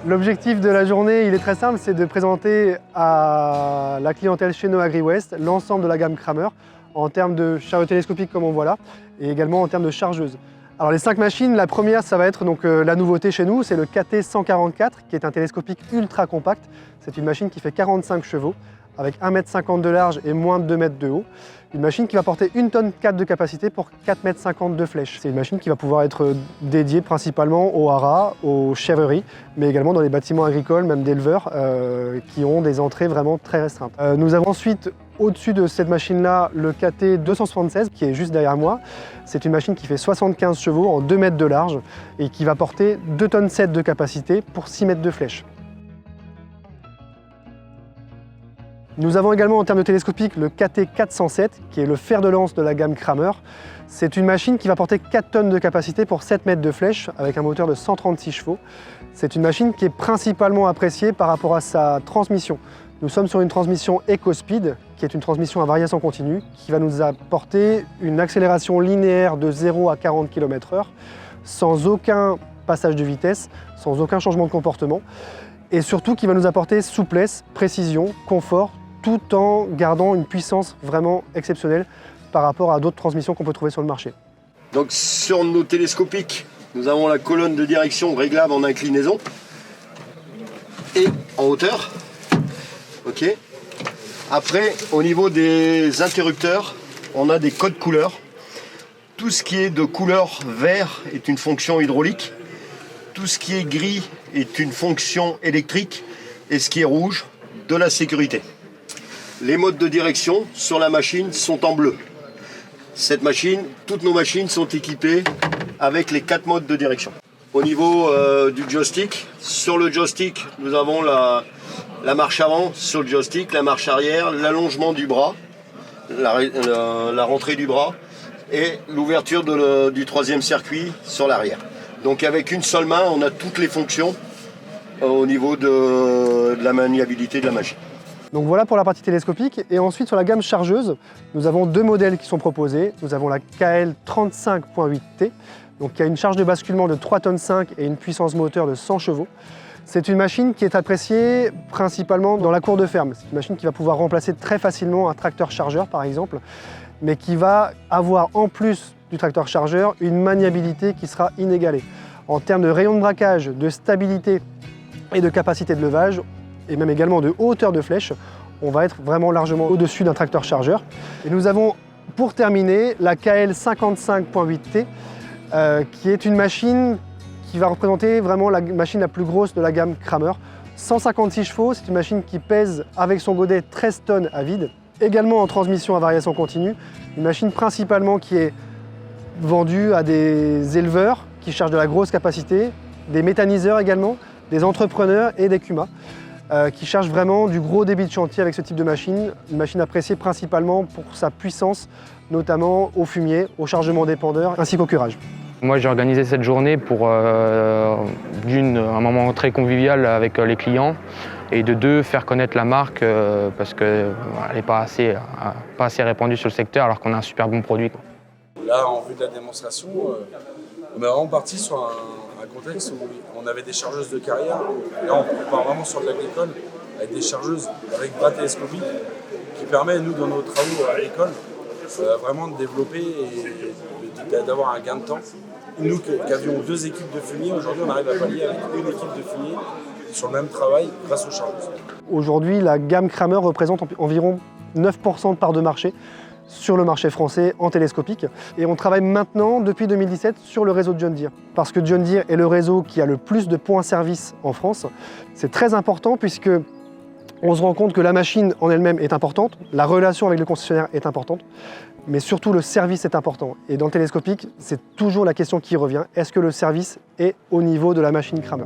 L'objectif de la journée, il est très simple, c'est de présenter à la clientèle chez No Agri West l'ensemble de la gamme Kramer en termes de chariot télescopique comme on voit là, et également en termes de chargeuse. Alors les 5 machines, la première ça va être donc la nouveauté chez nous, c'est le KT 144 qui est un télescopique ultra compact. C'est une machine qui fait 45 chevaux avec 1,50 m de large et moins de 2 mètres de haut. Une machine qui va porter 1,4 tonne de capacité pour 4,50 m de flèche. C'est une machine qui va pouvoir être dédiée principalement aux haras, aux chèvreries, mais également dans les bâtiments agricoles, même d'éleveurs, qui ont des entrées vraiment très restreintes. Nous avons ensuite, au-dessus de cette machine-là, le KT 276 qui est juste derrière moi. C'est une machine qui fait 75 chevaux en 2 mètres de large et qui va porter 2,7 tonnes de capacité pour 6 mètres de flèche. Nous avons également en termes de télescopique le KT 407 qui est le fer de lance de la gamme Kramer. C'est une machine qui va porter 4 tonnes de capacité pour 7 mètres de flèche avec un moteur de 136 chevaux. C'est une machine qui est principalement appréciée par rapport à sa transmission. Nous sommes sur une transmission EcoSpeed qui est une transmission à variation continue qui va nous apporter une accélération linéaire de 0 à 40 km/h sans aucun passage de vitesse, sans aucun changement de comportement et surtout qui va nous apporter souplesse, précision, confort, tout en gardant une puissance vraiment exceptionnelle par rapport à d'autres transmissions qu'on peut trouver sur le marché. Donc sur nos télescopiques, nous avons la colonne de direction réglable en inclinaison et en hauteur. Ok. Après, au niveau des interrupteurs, on a des codes couleurs. Tout ce qui est de couleur vert est une fonction hydraulique. Tout ce qui est gris est une fonction électrique. Et ce qui est rouge, de la sécurité. Les modes de direction sur la machine sont en bleu. Cette machine, toutes nos machines sont équipées avec les 4 modes de direction. Au niveau du joystick, sur le joystick, nous avons la marche avant sur le joystick, la marche arrière, l'allongement du bras, la rentrée du bras et l'ouverture du 3e circuit sur l'arrière. Donc avec une seule main, on a toutes les fonctions au niveau de la maniabilité de la machine. Donc voilà pour la partie télescopique. Et ensuite sur la gamme chargeuse, nous avons 2 modèles qui sont proposés. Nous avons la KL 35.8T, donc qui a une charge de basculement de 3,5 tonnes et une puissance moteur de 100 chevaux. C'est une machine qui est appréciée principalement dans la cour de ferme. C'est une machine qui va pouvoir remplacer très facilement un tracteur chargeur par exemple, mais qui va avoir en plus du tracteur chargeur une maniabilité qui sera inégalée. En termes de rayon de braquage, de stabilité et de capacité de levage, et même également de hauteur de flèche, on va être vraiment largement au-dessus d'un tracteur chargeur. Et nous avons pour terminer la KL 55.8T qui est une machine qui va représenter vraiment la machine la plus grosse de la gamme Kramer. 156 chevaux, c'est une machine qui pèse avec son godet 13 tonnes à vide. Également en transmission à variation continue, une machine principalement qui est vendue à des éleveurs qui cherchent de la grosse capacité, des méthaniseurs également, des entrepreneurs et des CUMA. Qui cherchent vraiment du gros débit de chantier avec ce type de machine, une machine appréciée principalement pour sa puissance, notamment au fumier, au chargement d'épandeurs ainsi qu'au curage. Moi j'ai organisé cette journée pour d'une, un moment très convivial avec les clients et de deux, faire connaître la marque parce qu'elle n'est pas assez répandue sur le secteur alors qu'on a un super bon produit. Là, en vue de la démonstration, on est vraiment parti sur un contexte où on avait des chargeuses de carrière. Là, on part vraiment sur de l'agricole avec des chargeuses avec bras télescopiques qui permet, nous, dans nos travaux agricoles, vraiment de développer et d'avoir un gain de temps. Nous qui avions 2 équipes de fumier, aujourd'hui, on arrive à pallier avec une équipe de fumier sur le même travail grâce aux chargeuses. Aujourd'hui, la gamme Kramer représente environ 9% de part de marché sur le marché français en télescopique. Et on travaille maintenant, depuis 2017, sur le réseau de John Deere. Parce que John Deere est le réseau qui a le plus de points service en France. C'est très important puisque on se rend compte que la machine en elle-même est importante, la relation avec le concessionnaire est importante, mais surtout le service est important. Et dans le télescopique, c'est toujours la question qui revient, est-ce que le service est au niveau de la machine Kramer ?